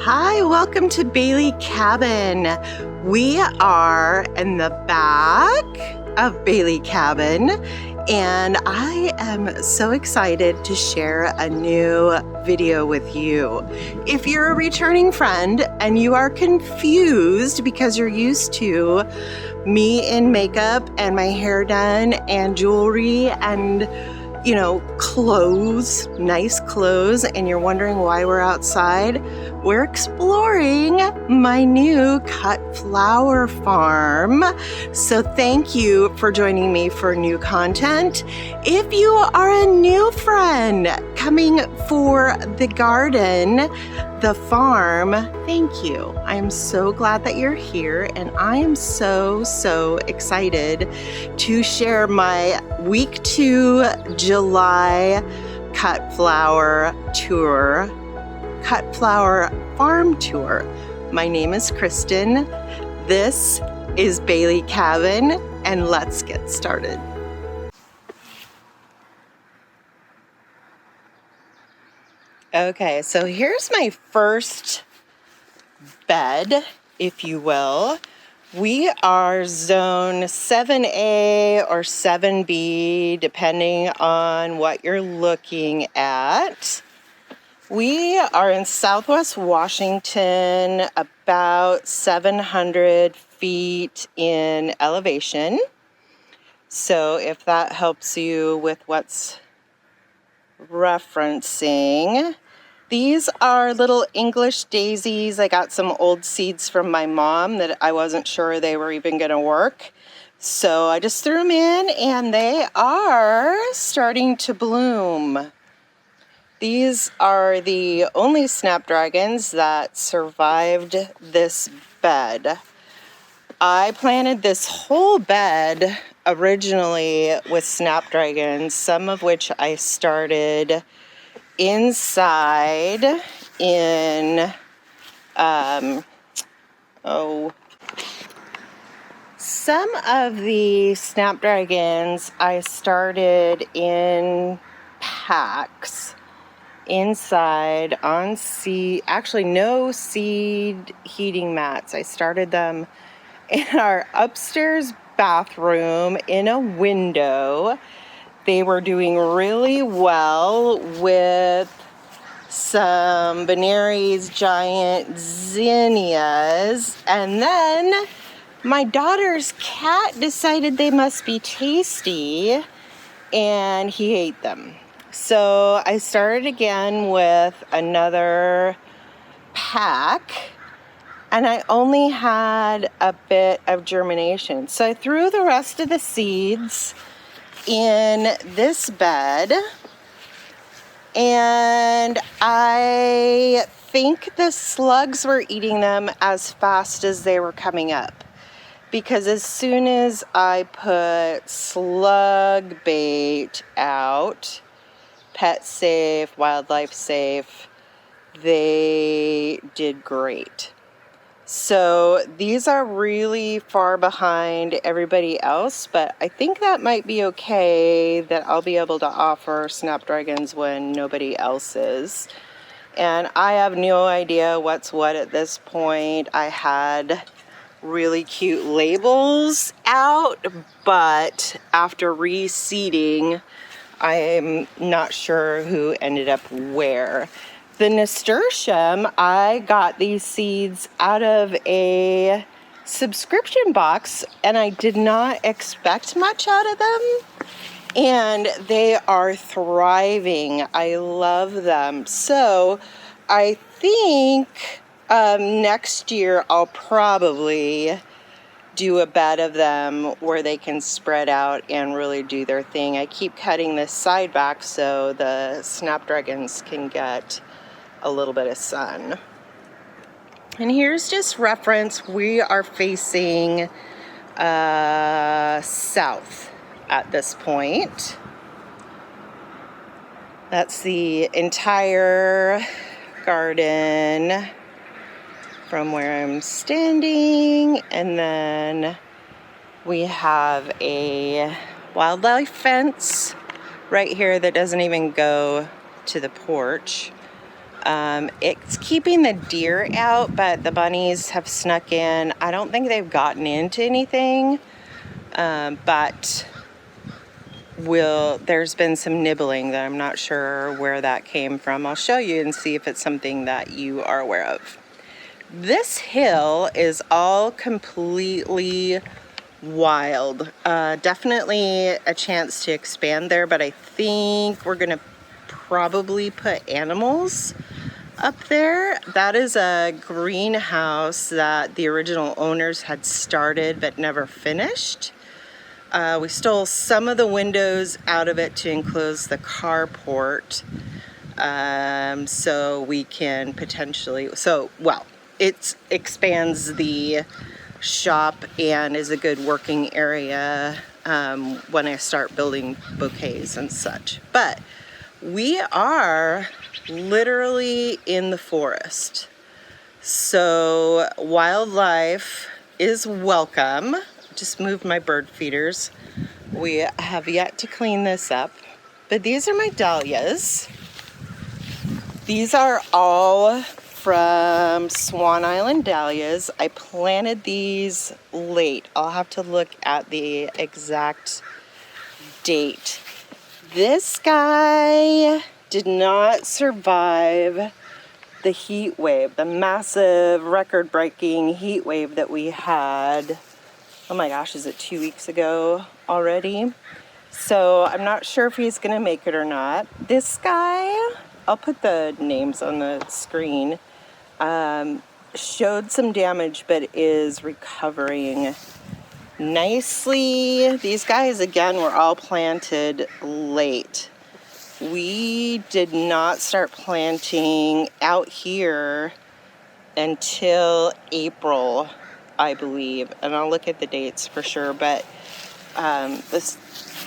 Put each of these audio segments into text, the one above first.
Hi, welcome to Baley Cabin. We are in the back of Baley Cabin, and I am so excited to share a new video with you. If you're a returning friend and you are confused because you're used to me in makeup and my hair done and jewelry and clothes, nice clothes, and you're wondering why we're outside, we're exploring my new cut flower farm. So thank you for joining me for new content. If you are a new friend coming for the garden, the farm, thank you. I am so glad that you're here, and I am so excited to share my week 2 July cut flower tour, cut flower farm tour. My name is Kristin. This is Baley Cabin, and let's get started. Okay, so here's my first bed, if you will. We are zone 7A or 7B, depending on what you're looking at. We are in Southwest Washington, about 700 feet in elevation. So if that helps you with what's referencing. These are little English daisies. I got some old seeds from my mom that I wasn't sure they were even going to work. So I just threw them in, and they are starting to bloom. These are the only snapdragons that survived this bed. I planted this whole bed originally with snapdragons, some of which I started inside in, some of the snapdragons I started in packs inside on seed, actually no seed heating mats. I started them in our upstairs bathroom in a window. They were doing really well with some Venere's giant zinnias, and then my daughter's cat decided they must be tasty, and he ate them. So I started again with another pack, and I only had a bit of germination. So I threw the rest of the seeds in this bed, and I think the slugs were eating them as fast as they were coming up, because as soon as I put slug bait out, pet safe, wildlife safe, they did great. So these are really far behind everybody else, but I think that might be okay, that I'll be able to offer snapdragons when nobody else is. And I have no idea what's what at this point. I had really cute labels out, but after reseeding, I'm not sure who ended up where. The nasturtium, I got these seeds out of a subscription box, and I did not expect much out of them, and they are thriving. I love them. So I think next year I'll probably do a bed of them where they can spread out and really do their thing. I keep cutting this side back so the snapdragons can get a little bit of sun. And here's just reference, we are facing south at this point. That's the entire garden from where I'm standing, and then we have a wildlife fence right here that doesn't even go to the porch. It's keeping the deer out, but the bunnies have snuck in. I don't think they've gotten into anything, but there's been some nibbling that I'm not sure where that came from. I'll show you and see if it's something that you are aware of. This hill is all completely wild. Definitely a chance to expand there, but I think we're gonna probably put animals up there. That is a greenhouse that the original owners had started but never finished. We stole some of the windows out of it to enclose the carport, so we can potentially, it expands the shop and is a good working area when I start building bouquets and such. But we are literally in the forest, so wildlife is welcome. Just moved my bird feeders. We have yet to clean this up, but these are my dahlias. These are all from Swan Island dahlias. I planted these late. I'll have to look at the exact date. This guy did not survive the heat wave, the massive record-breaking heat wave that we had. Oh my gosh, is it 2 weeks ago already? So I'm not sure if he's gonna make it or not. This guy, I'll put the names on the screen, showed some damage but is recovering nicely. These guys, again, were all planted late. We did not start planting out here until April, I believe, and I'll look at the dates for sure, but the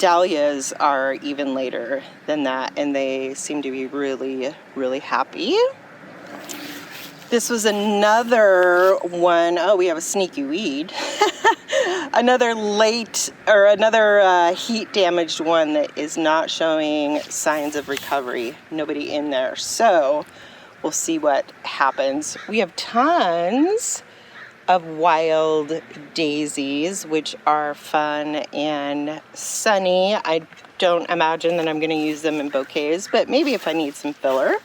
dahlias are even later than that, and they seem to be really, really happy. This was another one. Oh, we have a sneaky weed. Another heat damaged one that is not showing signs of recovery. Nobody in there, so we'll see what happens. We have tons of wild daisies, which are fun and sunny. I don't imagine that I'm going to use them in bouquets, but maybe if I need some filler.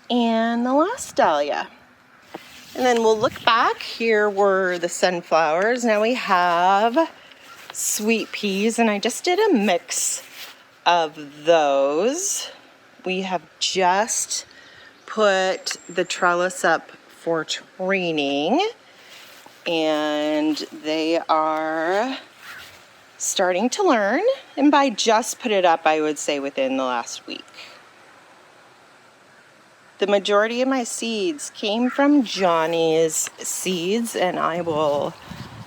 And the last dahlia. And then we'll look back. Here were the sunflowers. Now we have sweet peas, and I just did a mix of those. We have just put the trellis up for training, and they are starting to learn. And by just put it up, I would say within the last week. The majority of my seeds came from Johnny's seeds, and I will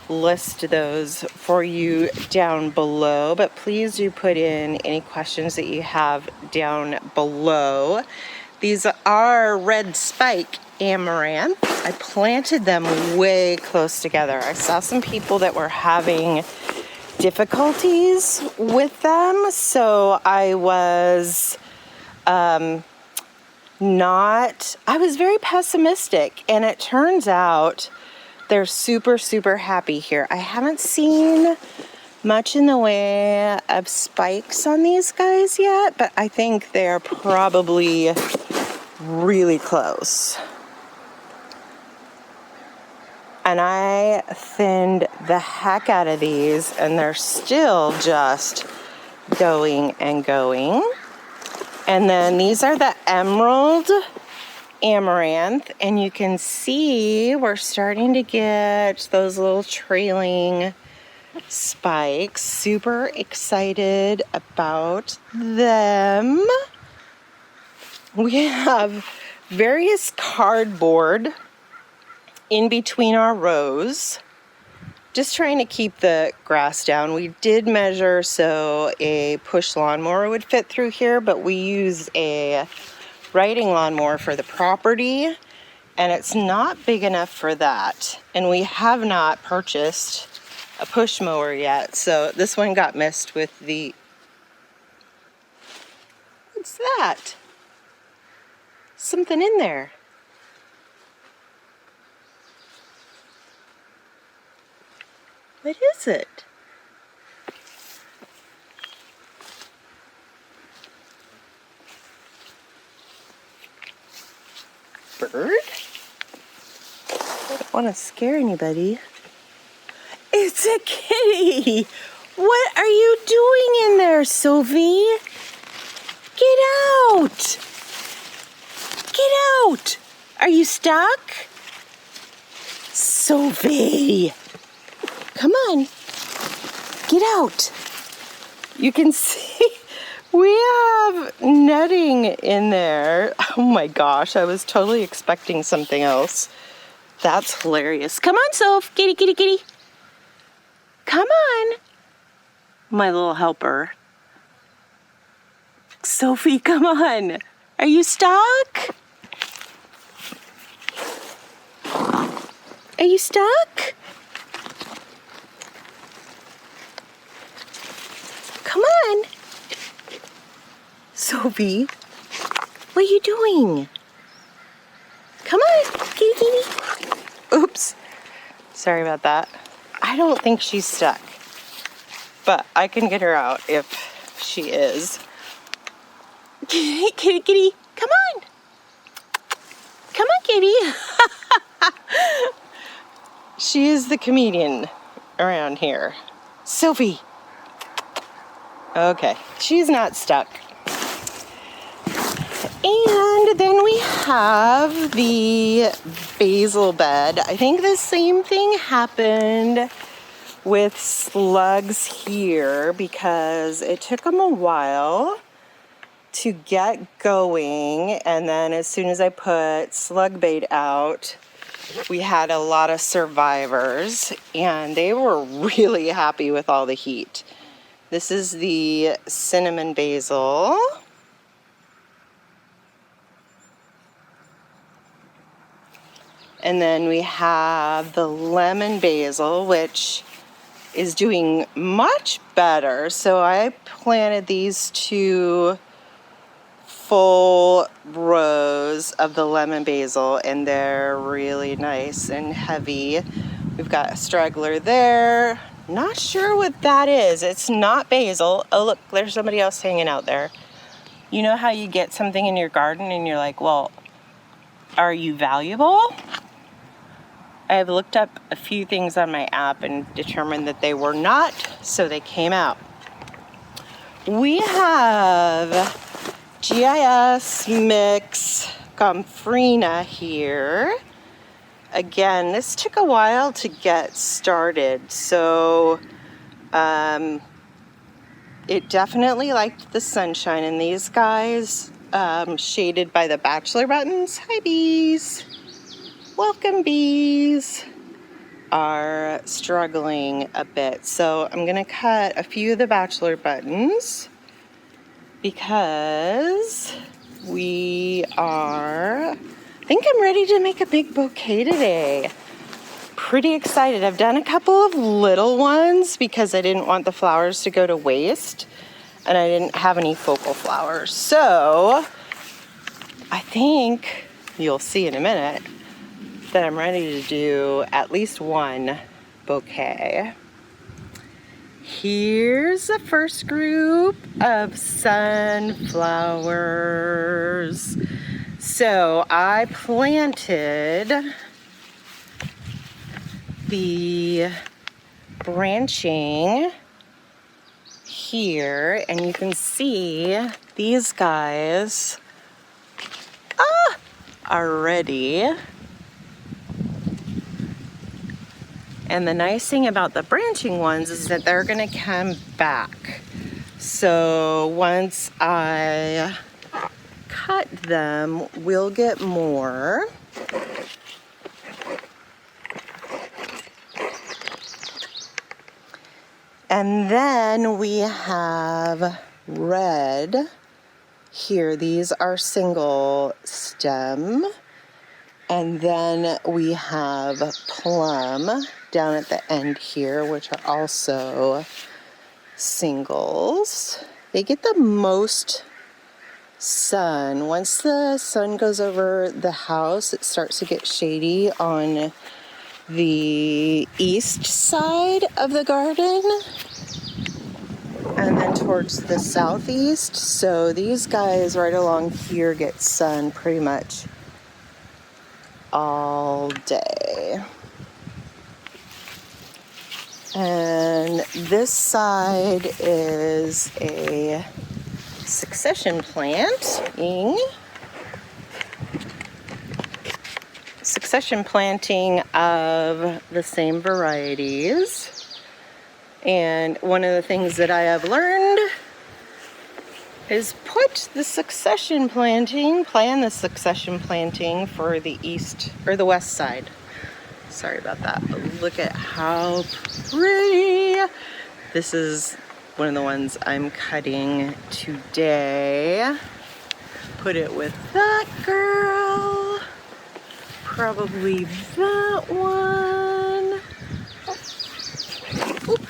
list those for you down below, but please do put in any questions that you have down below. These are red Spike Amaranth. I planted them way close together. I saw some people that were having difficulties with them, so I was I was very pessimistic, and it turns out they're super, super happy here. I haven't seen much in the way of spikes on these guys yet, but I think they're probably really close. And I thinned the heck out of these, and they're still just going and going. And then these are the Emerald Amaranth, and you can see we're starting to get those little trailing spikes. Super excited about them. We have various cardboard in between our rows, just trying to keep the grass down. We did measure so a push lawnmower would fit through here, but we use a riding lawnmower for the property, and it's not big enough for that. And we have not purchased a push mower yet, so this one got missed with the... What's that? something in there. What is it? Bird? I don't want to scare anybody. It's a kitty! What are you doing in there, Sophie? Get out! Get out! Are you stuck? Sophie! Come on. Get out. You can see we have netting in there. Oh my gosh, I was totally expecting something else. That's hilarious. Come on, Soph. Kitty, kitty, kitty. Come on. My little helper. Sophie, come on. Are you stuck? Are you stuck? Come on. Sophie, what are you doing? Come on, kitty, kitty. Oops. Sorry about that. I don't think she's stuck, but I can get her out if she is. Kitty, kitty, kitty. Come on. Come on, kitty. She is the comedian around here. Sophie. Okay, she's not stuck. And then we have the Basil Bed. I think the same thing happened with slugs here because it took them a while to get going. And then as soon as I put slug bait out, we had a lot of survivors and they were really happy with all the heat. This is the cinnamon basil. And then we have the lemon basil, which is doing much better. So I planted these 2 full rows of the lemon basil, and they're really nice and heavy. We've got a straggler there. Not sure what that is. It's not basil. Oh, look, there's somebody else hanging out there. You know how you get something in your garden and you're like, well, are you valuable? I've looked up a few things on my app and determined that they were not, so they came out. We have GIS mix Gomphrena here. Again, this took a while to get started, so it definitely liked the sunshine, and these guys shaded by the bachelor buttons. Hi, bees. Welcome, bees. Are struggling a bit. So I'm gonna cut a few of the bachelor buttons because I think I'm ready to make a big bouquet today. Pretty excited. I've done a couple of little ones because I didn't want the flowers to go to waste and I didn't have any focal flowers. So I think you'll see in a minute that I'm ready to do at least one bouquet. Here's the first group of sunflowers. So I planted the branching here, and you can see these guys are ready. And the nice thing about the branching ones is that they're gonna come back. So once I cut them, we'll get more. And then we have red here. These are single stem. And then we have plum down at the end here, which are also singles. They get the most sun. Once the sun goes over the house, it starts to get shady on the east side of the garden and then towards the southeast. So these guys right along here get sun pretty much all day. And this side is a succession planting. Succession planting of the same varieties. And one of the things that I have learned is plan the succession planting for the east or the west side. Sorry about that, but look at how pretty. This is one of the ones I'm cutting today. Put it with that girl. Probably that one. Oop.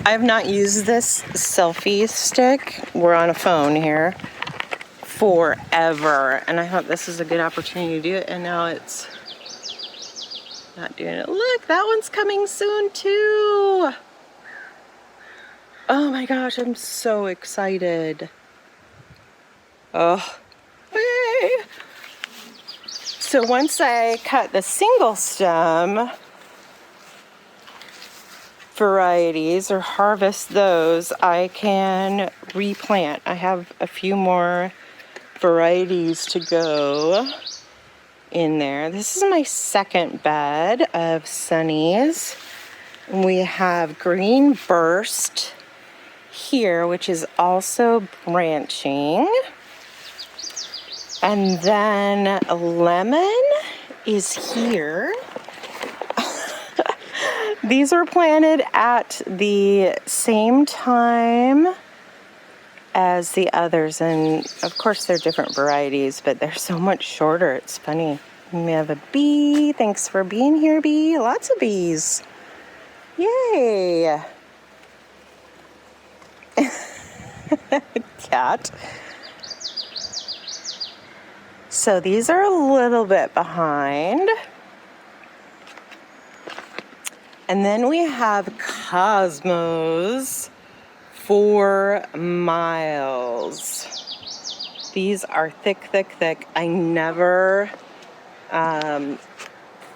I have not used this selfie stick, we're on a phone here, forever. And I thought this is a good opportunity to do it, and now it's not doing it. Look, that one's coming soon too. Oh my gosh, I'm so excited. Oh, yay. So once I cut the single stem varieties or harvest those, I can replant. I have a few more varieties to go in there. This is my second bed of sunnies. We have green burst here, which is also branching. And then lemon is here. These were planted at the same time as the others, and of course they're different varieties, but they're so much shorter. It's funny. We have a bee. Thanks for being here, bee. Lots of bees. Yay. Cat. So these are a little bit behind. And then we have Cosmos 4 miles. These are thick, thick, thick. I never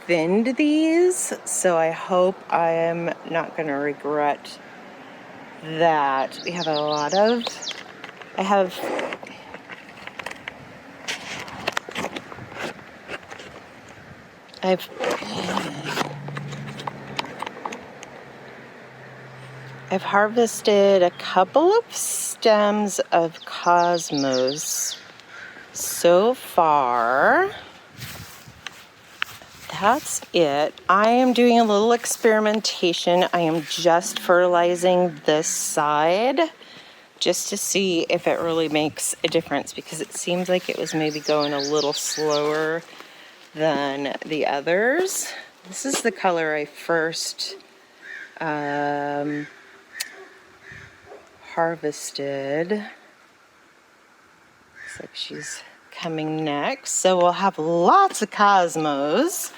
thinned these, so I hope I am not going to regret that. We have a lot of, I've harvested a couple of stems of Cosmos so far. That's it. I am doing a little experimentation. I am just fertilizing this side just to see if it really makes a difference, because it seems like it was maybe going a little slower than the others. This is the color I first harvested. Looks like she's coming next. So we'll have lots of Cosmos.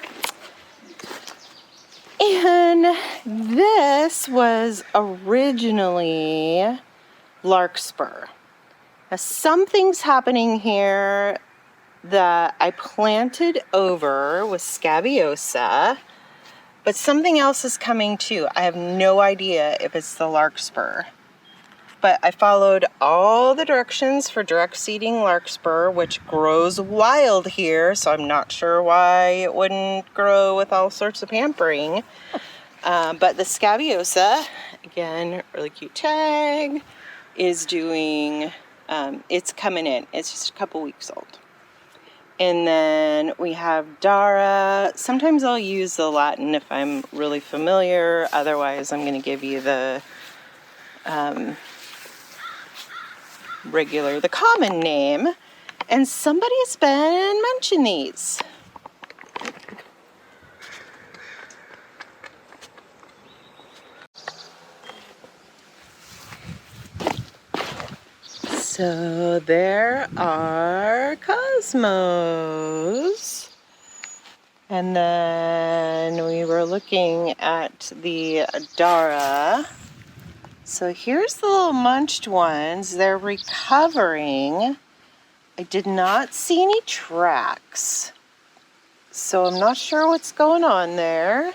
And this was originally larkspur. Now something's happening here that I planted over with scabiosa, but something else is coming too. I have no idea if it's the larkspur. But I followed all the directions for direct seeding larkspur, which grows wild here, so I'm not sure why it wouldn't grow with all sorts of pampering. But the scabiosa, again, really cute tag, is doing, it's coming in. It's just a couple weeks old. And then we have Dara. Sometimes I'll use the Latin if I'm really familiar. Otherwise, I'm going to give you the the common name. And somebody's been mentioning these. So there are Cosmos. And then we were looking at the Dara. So here's the little munched ones. They're recovering. I did not see any tracks. So I'm not sure what's going on there.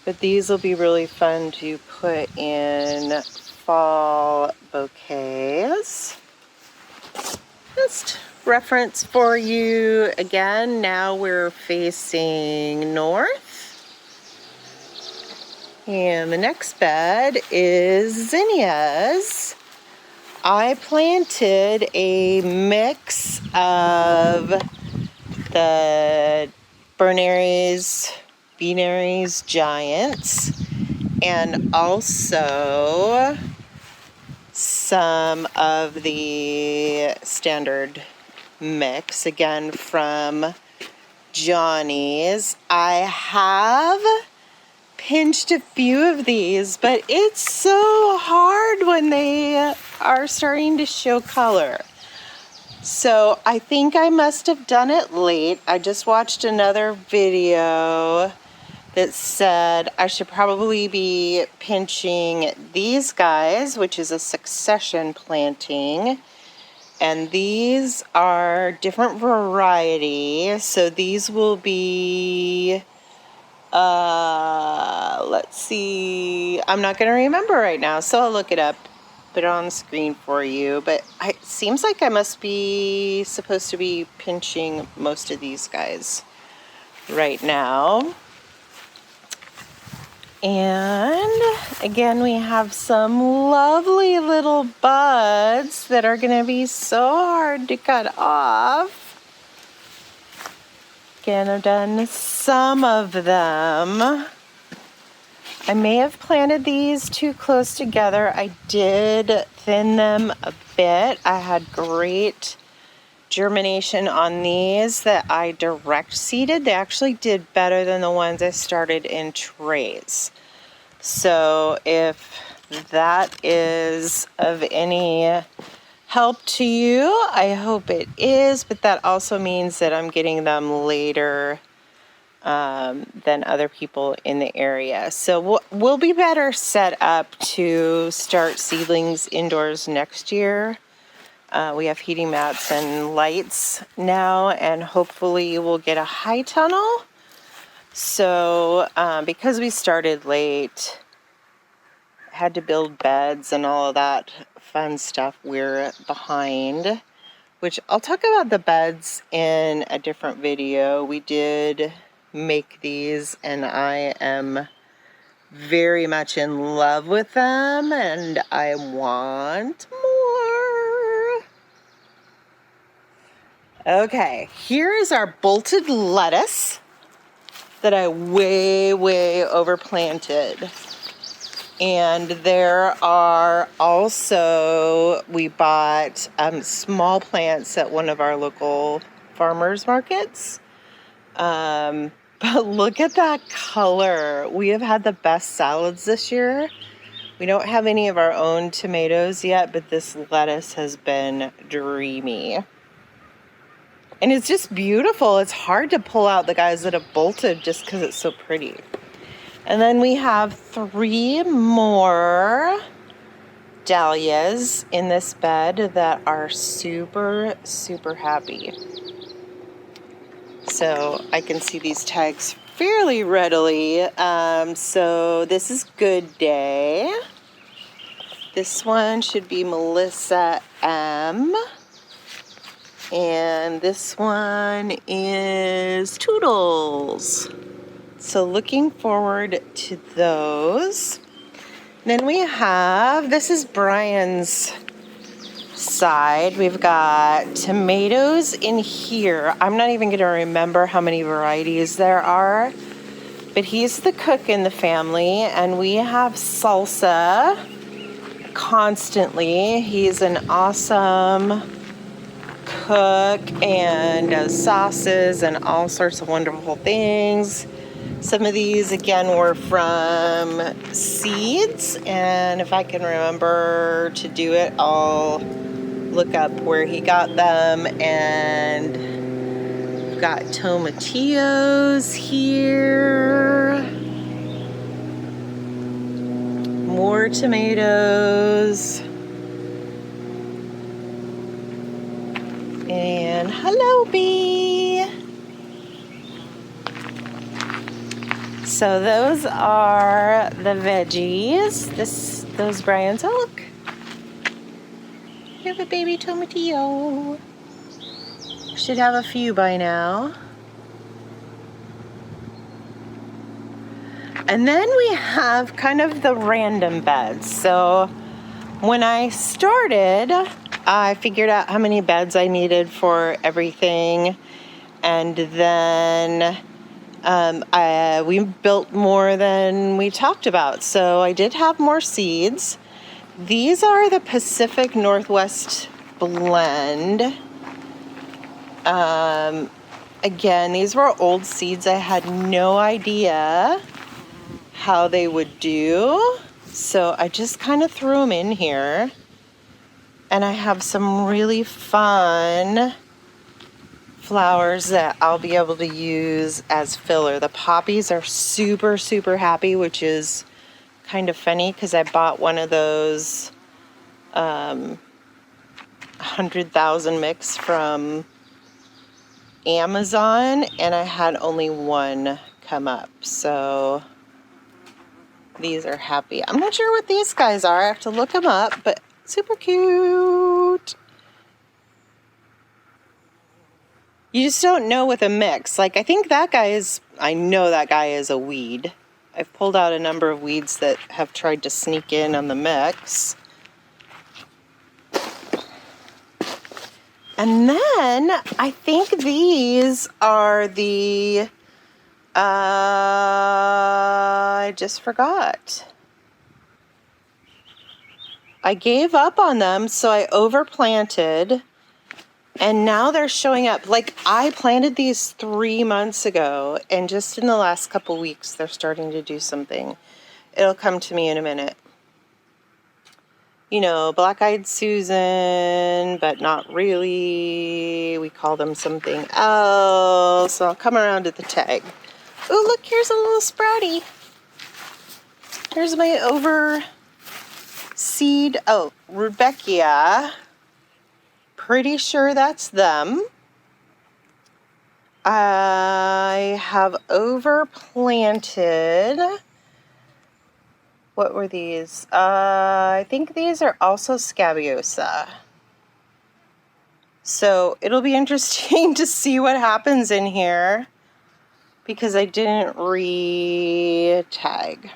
But these will be really fun to put in fall bouquets. Just reference for you again, now we're facing north. And the next bed is Zinnias. I planted a mix of the Bernaries, Beanaries Giants, and also some of the standard mix, again from Johnny's. I have pinched a few of these, but it's so hard when they are starting to show color. So I think I must have done it late. I just watched another video that said I should probably be pinching these guys, which is a succession planting. And these are different variety. So these will be, let's see, I'm not going to remember right now, so I'll look it up, put it on the screen for you. But it seems like I must be supposed to be pinching most of these guys right now. And again, we have some lovely little buds that are going to be so hard to cut off. Again, I've done some of them. I may have planted these too close together. I did thin them a bit. I had great germination on these that I direct seeded. They actually did better than the ones I started in trays. So if that is of any help to you, I hope it is, but that also means that I'm getting them later than other people in the area. So we'll be better set up to start seedlings indoors next year. We have heating mats and lights now, and hopefully we'll get a high tunnel. So because we started late, had to build beds and all of that fun stuff, we're behind, which I'll talk about the beds in a different video. We did make these and I am very much in love with them and I want more. Okay, here is our bolted lettuce that I way overplanted. And there are also, we bought small plants at one of our local farmers markets. But look at that color. We have had the best salads this year. We don't have any of our own tomatoes yet, but this lettuce has been dreamy. And it's just beautiful. It's hard to pull out the guys that have bolted just because it's so pretty. And then we have 3 more dahlias in this bed that are super happy. So I can see these tags fairly readily. So this is Good Day. This one should be Melissa M. And this one is Toodles. So looking forward to those. Then we have, this is Brian's side. We've got tomatoes in here. I'm not even going to remember how many varieties there are, but he's the cook in the family, and we have salsa constantly. He's an awesome cook and does sauces and all sorts of wonderful things. Some of these, again, were from seeds, and if I can remember to do it, I'll look up where he got them. And we've got tomatillos here. More tomatoes. And hello, bee. So those are the veggies. Those brands. Oh, look. We have a baby tomatillo. Should have a few by now. And then we have kind of the random beds. So when I started, I figured out how many beds I needed for everything. And then we built more than we talked about. So I did have more seeds. These are the Pacific Northwest blend. Again, these were old seeds. I had no idea how they would do. So I just kind of threw them in here. And I have some really fun flowers that I'll be able to use as filler. The poppies are super, super happy, which is kind of funny because I bought one of those 100,000 mix from Amazon, and I had only one come up. So these are happy. I'm not sure what these guys are. I have to look them up, but super cute. You just don't know with a mix. Like, I think that guy is, I know that guy is a weed. I've pulled out a number of weeds that have tried to sneak in on the mix. And then I think these are the, I just forgot. I gave up on them, so I overplanted. And now they're showing up. Like, I planted these 3 months ago, and just in the last couple weeks, they're starting to do something. It'll come to me in a minute. You know, Black-Eyed Susan, but not really. We call them something else. I'll come around to the tag. Oh, look, here's a little sprouty. Here's my overseed. Oh, Rudbeckia. Pretty sure that's them. I have overplanted. What were these? I think these are also Scabiosa. So it'll be interesting to see what happens in here because I didn't re-tag.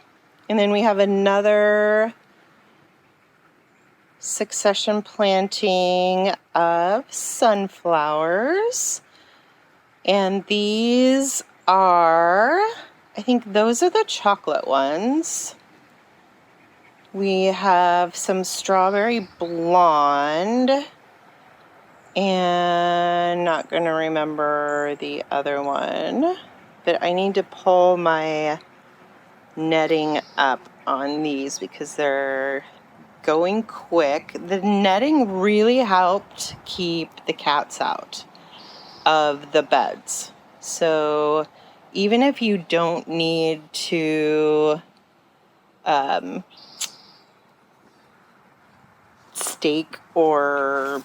And then we have another succession planting of sunflowers. And these are, I think those are the chocolate ones. We have some strawberry blonde. And not going to remember the other one. But I need to pull my netting up on these because they're going quick. The netting really helped keep the cats out of the beds. So even if you don't need to stake or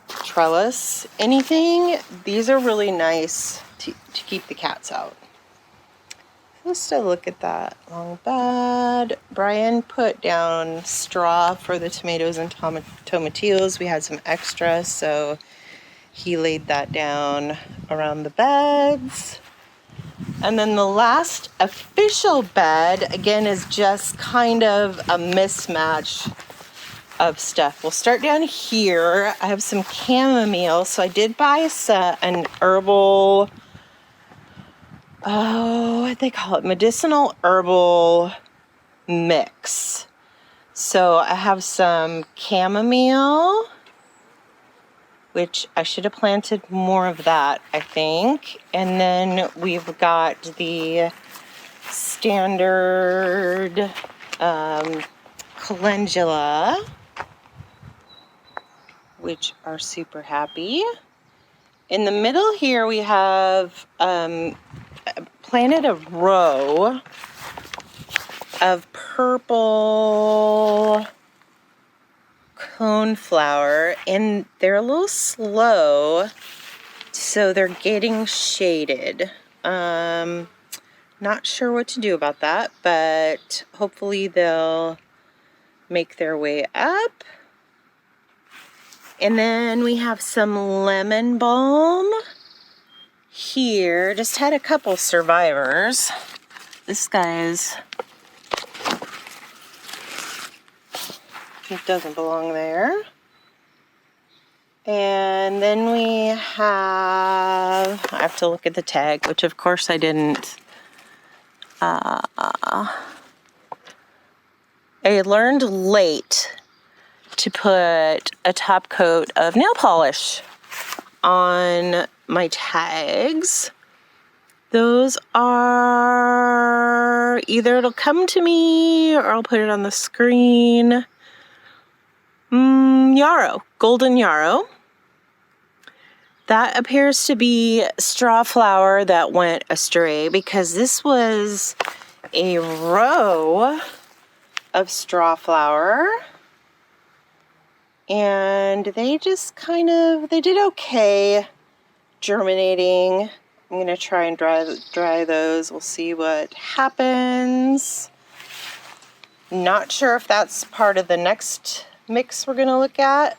trellis anything, these are really nice to keep the cats out. Let's take a look at that long bed. Brian put down straw for the tomatoes and tomatillos. We had some extra, so he laid that down around the beds. And then the last official bed, again, is just kind of a mismatch of stuff. We'll start down here. I have some chamomile, so I did buy an herbal, what they call it, medicinal herbal mix. So I have some chamomile, which I should have planted more of that, I think. And then we've got the standard calendula, which are super happy. In the middle here we have planted a row of purple coneflower, and they're a little slow, so they're getting shaded. Not sure what to do about that, but hopefully they'll make their way up. And then we have some lemon balm here. Just had a couple survivors. This guy's, it doesn't belong there. And then we have, I have to look at the tag, which of course I didn't. I learned late to put a top coat of nail polish on my tags. Those are either it'll come to me or I'll put it on the screen. Yarrow, golden yarrow. That appears to be straw flower that went astray, because this was a row of straw flower. And they just they did okay germinating. I'm going to try and dry those. We'll see what happens. Not sure if that's part of the next mix we're going to look at.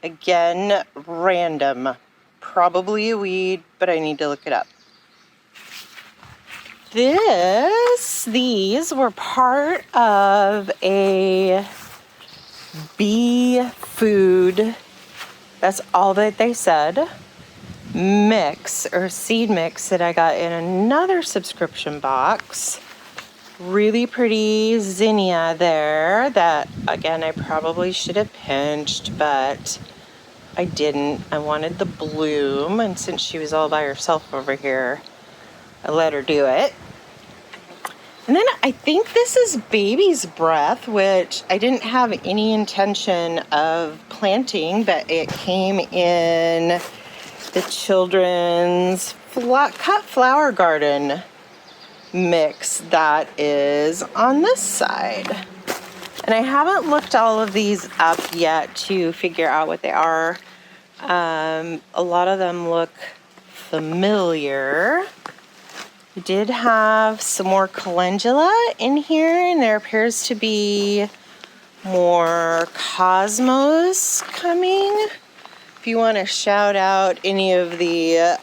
Again, random. Probably a weed, but I need to look it up. These were part of a bee food, that's all that they said, mix or seed mix that I got in another subscription box. Really pretty zinnia there that, again, I probably should have pinched, but I didn't. I wanted the bloom, and since she was all by herself over here, I let her do it. And then I think this is baby's breath, which I didn't have any intention of planting, but it came in the children's cut flower garden mix that is on this side. And I haven't looked all of these up yet to figure out what they are. A lot of them look familiar. We did have some more calendula in here, and there appears to be more cosmos coming. If you want to shout out any of the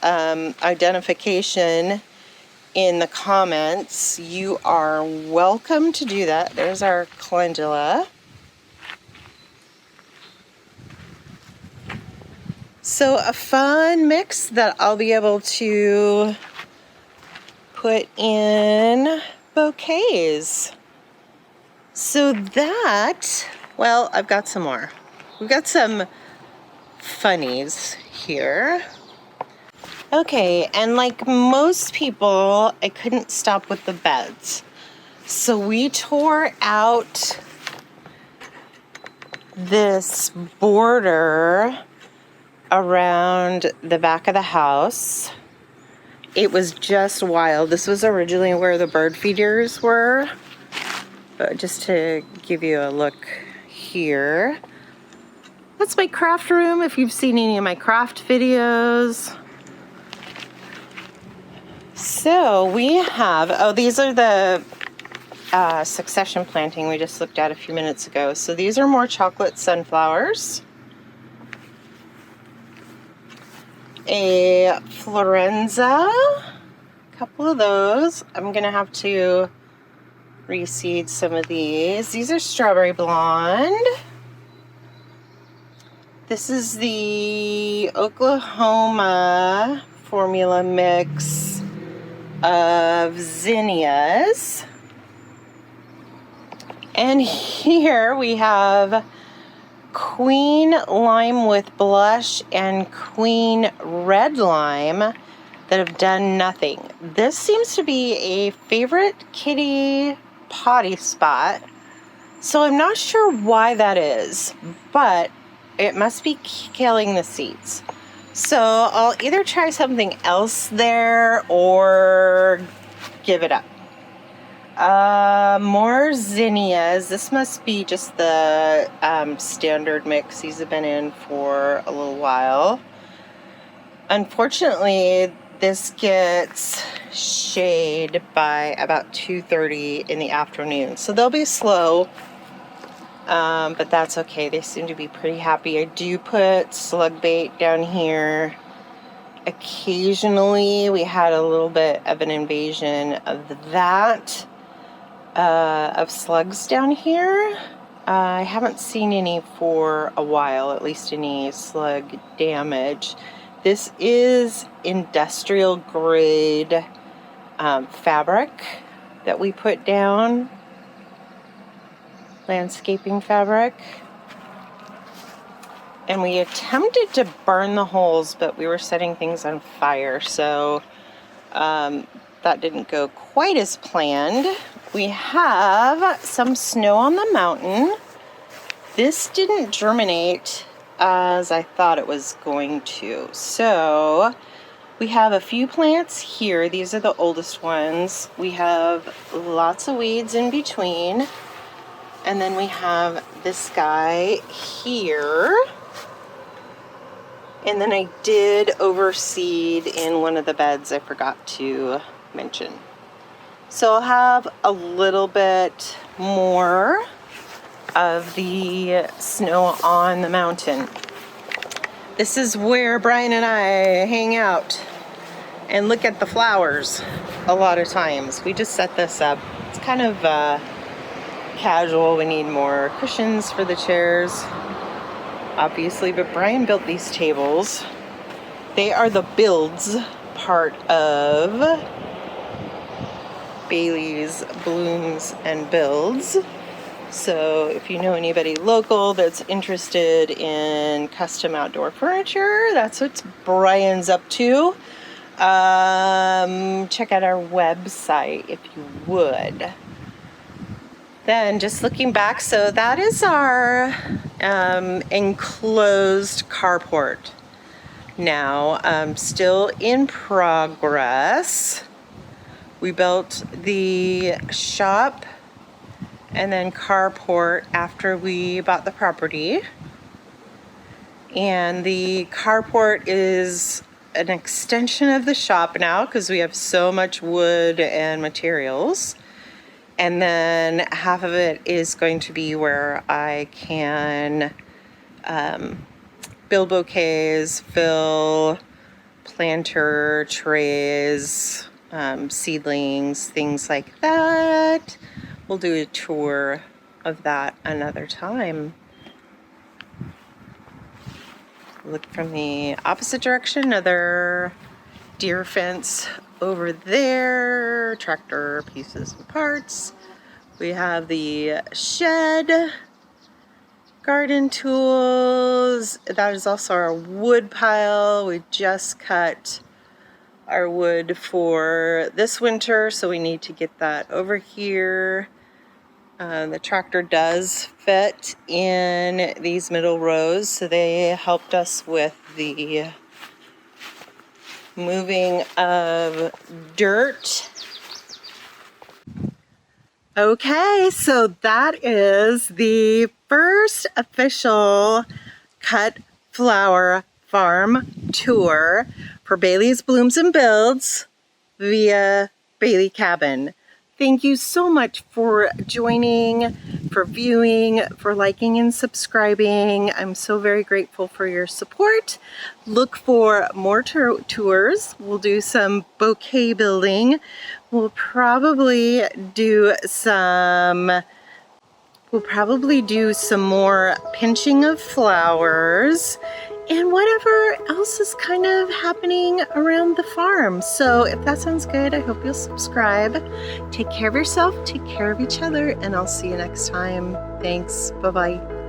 identification in the comments, you are welcome to do that. There's our calendula. So a fun mix that I'll be able to put in bouquets. So that, well, I've got some more. We've got some funnies here. Okay, and like most people, I couldn't stop with the beds. So we tore out this border around the back of the house. It was just wild. This was originally where the bird feeders were. But just to give you a look here. That's my craft room, if you've seen any of my craft videos. So we have, oh, these are the succession planting we just looked at a few minutes ago. So these are more chocolate sunflowers. A Florenza, a couple of those. I'm gonna have to reseed some of these. These are strawberry blonde. This is the Oklahoma formula mix of zinnias. And here we have Queen Lime with Blush and Queen Red Lime. that have done nothing. This seems to be a favorite kitty potty spot. So I'm not sure why that is, but it must be killing the seeds. So I'll either try something else there or give it up. More zinnias. This must be just the standard mix. These have been in for a little while. Unfortunately, this gets shade by about 2:30 in the afternoon. So they'll be slow, but that's okay. They seem to be pretty happy. I do put slug bait down here. Occasionally, we had a little bit of an invasion of that. Of slugs down here. I haven't seen any for a while, at least any slug damage. This is industrial grade fabric that we put down, landscaping fabric. And we attempted to burn the holes, but we were setting things on fire, so that didn't go quite as planned. We have some snow on the mountain. This didn't germinate as I thought it was going to. So we have a few plants here. These are the oldest ones. We have lots of weeds in between. And then we have this guy here. And then I did overseed in one of the beds I forgot to mention. So I'll have a little bit more of the snow on the mountain. This is where Brian and I hang out and look at the flowers a lot of times. We just set this up. It's kind of casual. We need more cushions for the chairs, obviously, but Brian built these tables. They are the builds part of Bailey's Blooms and Builds. So if you know anybody local that's interested in custom outdoor furniture, that's what Brian's up to. Check out our website if you would. Then just looking back, so that is our enclosed carport now, still in progress. We built the shop and then carport after we bought the property. And the carport is an extension of the shop now because we have so much wood and materials. And then half of it is going to be where I can build bouquets, fill planter trays, seedlings, things like that. We'll do a tour of that another time. Look from the opposite direction, another deer fence over there, tractor pieces and parts. We have the shed, garden tools. That is also our wood pile. We just cut our wood for this winter, so we need to get that over here. The tractor does fit in these middle rows, so they helped us with the moving of dirt. Okay, so that is the first official cut flower farm tour for Bailey's Blooms and Builds via Baley Cabin. Thank you so much for joining, for viewing, for liking and subscribing. I'm so very grateful for your support. Look for more tours. We'll do some bouquet building. We'll probably do some more pinching of flowers and whatever else is kind of happening around the farm. So if that sounds good, I hope you'll subscribe. Take care of yourself, take care of each other, and I'll see you next time. Thanks. Bye-bye.